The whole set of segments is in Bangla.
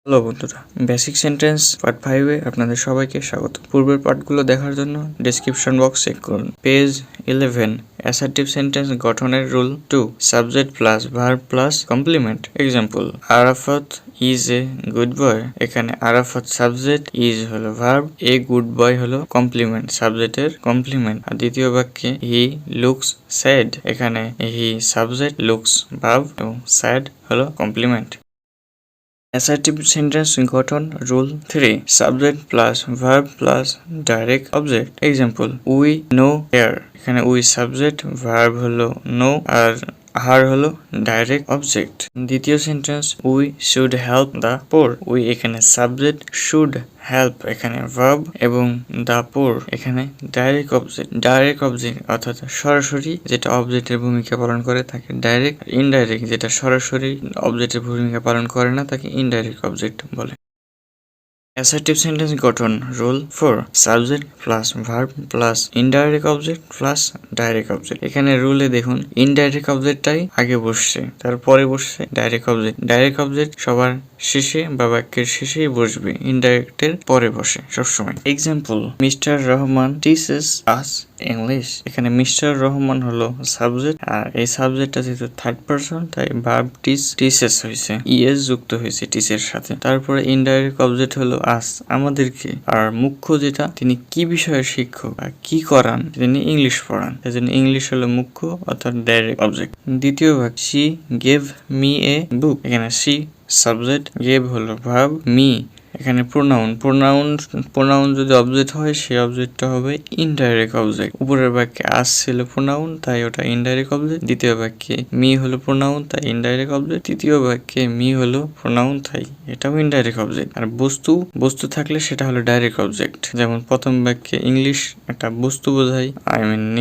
হ্যালো বন্ধুরা, বেসিক সেন্টেন্স পার্ট 5-এ আপনাদের সবাইকে স্বাগত। পূর্বের পার্টগুলো দেখার জন্য ডেসক্রিপশন বক্স চেক করুন। পেজ 11, অ্যাসার্টিভ সেন্টেন্স গঠনের rule 2, subject plus verb plus complement. Example, Arafat is a good boy. এখানে আরাফাত সাবজেক্ট, ইজ হলো ভার্ব, এ গুড বয় হলো কমপ্লিমেন্ট, সাবজেক্টের কমপ্লিমেন্ট। আর দ্বিতীয় বাক্যে হি লুকস স্যাড, এখানে হি সাবজেক্ট, লুকস ভার্ব এবং স্যাড হলো কমপ্লিমেন্ট। অ্যাসার্টিভ সেন্টেন্স গঠন rule 3, subject plus verb plus direct object. Example, we know her. এখানে উই সাবজেক্ট, ভার্ব হলো নো আর হার হলো ডাইরেক্ট অবজেক্ট। দ্বিতীয় sentence, we should help the poor. We এখানে সাবজেক্ট, শুড হেল্প এখানে ভার্ব এবং দ্য পোর এখানে ডাইরেক্ট অবজেক্ট। ডাইরেক্ট অবজেক্ট অর্থাৎ সরাসরি যেটা অবজেক্টের ভূমিকা পালন করে তাকে ডাইরেক্ট, ইনডাইরেক্ট যেটা সরাসরি অবজেক্টের ভূমিকা পালন করে না তাকে ইনডাইরেক্ট অবজেক্ট বলে। অ্যাসার্টিভ সেন্টেন্স গঠন rule 4, subject plus verb plus indirect object plus direct object. এখানে রুলে দেখুন ইনডাইরেক্ট অবজেক্টটাই আগে বসছে, তারপরে বসছে ডাইরেক্ট অবজেক্ট। ডাইরেক্ট অবজেক্ট সবার শেষে বা বাক্যের শেষেই বসবে, ইনডাইরেক্টের পরে বসে সবসময়। Example, mister Rahman teaches us English. এখানে মিস্টার রহমান হলো সাবজেক্ট, আর এই সাবজেক্টটা যেহেতু থার্ড পারসন তাই ভার্ব টিচেস হয়েছে, ইএস যুক্ত হয়েছে টিচের সাথে। তারপরে ইনডাইরেক্ট অবজেক্ট হলো আস, আমাদেরকে। আর মুখ্য যেটা, তিনি কি বিষয়ের শিক্ষক আর কি করান, তিনি ইংলিশ পড়ান, সেজন্য ইংলিশ হলো মুখ্য অর্থাৎ ডাইরেক্ট অবজেক্ট। দ্বিতীয় ভাগ, শি গেভ মি এ বুক। এখানে শি সাবজেক্ট, গেভ হলো ভার্ব, মি এখানে প্রোনাউন যদি অবজেক্ট হয় সেই অবজেক্টটা হবে ইনডাইরেক্ট অবজেক্ট। উপরের বাক্যে আস ছিল প্রোনাউন তাই ওটা ইনডাইরেক্ট অবজেক্ট। দ্বিতীয় বাক্যে মি হলো প্রোনাউন তাই ইনডাইরেক্ট অবজেক্ট। তৃতীয় বাক্যে মি হলো প্রোনাউন তাই এটাও ইনডাইরেক্ট অবজেক্ট। আর বস্তু থাকলে সেটা হলো ডাইরেক্ট অবজেক্ট। যেমন প্রথম বাক্যে ইংলিশ একটা বস্তু বোঝায়,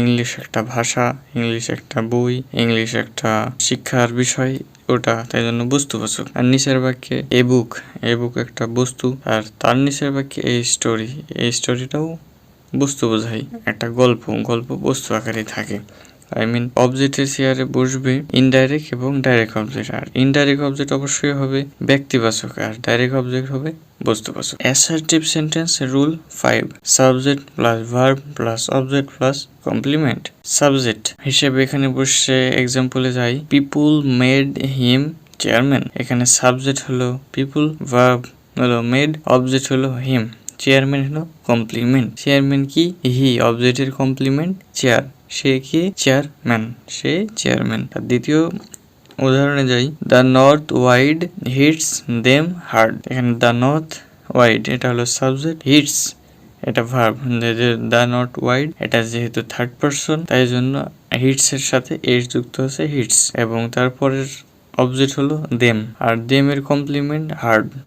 ইংলিশ একটা ভাষা, ইংলিশ একটা বই, ইংলিশ একটা শিক্ষার বিষয়, ওটা তাই জন্য বস্তুবাচক। আর নিচের বাক্যে এ বুক একটা বস্তু, আর তার নিচের বাক্যে এই স্টোরিটাও বস্তু বোঝায়, একটা গল্প বস্তু আকারে থাকে। অবজেক্টের চেয়ারে বসবে ইনডাইরেক্ট এবং ডাইরেক্ট অবজেক্ট, আর ইনডাইরেক্ট অবজেক্ট অবশ্যই হবে ব্যক্তিবাচক আর ডাইরেক্ট অবজেক্ট হবে বস্তুবাচক। Assertive sentence rule 5, subject plus verb plus object plus complement. Subject হিসেবে এখানে বসে এক্সাম্পলে যাই, পিপুল মেড হিম চেয়ারম্যান। এখানে সাবজেক্ট হলো পিপুল, ভার্ব হলো মেড, অবজেক্ট হলো হিম, চেয়ারম্যান হলো কমপ্লিমেন্ট। চেয়ারম্যান কি? হি, অবজেক্টের কমপ্লিমেন্ট চেয়ার, সে কি? চেয়ারম্যান, সে চেয়ারম্যান। আর দ্বিতীয় উদাহরণে যাই, the north wind hits them hard. এখানে দ্য নর্থ ওয়াইড এটা হলো সাবজেক্ট, হিটস এটা ভার্ব। দ্য নর্থ ওয়াইড এটা যেহেতু থার্ড পারসন তাই জন্য হিটস এর সাথে এস যুক্ত হচ্ছে হিটস, এবং তারপরের অবজেক্ট হলো দেম, আর দেম এর কমপ্লিমেন্ট হার্ড।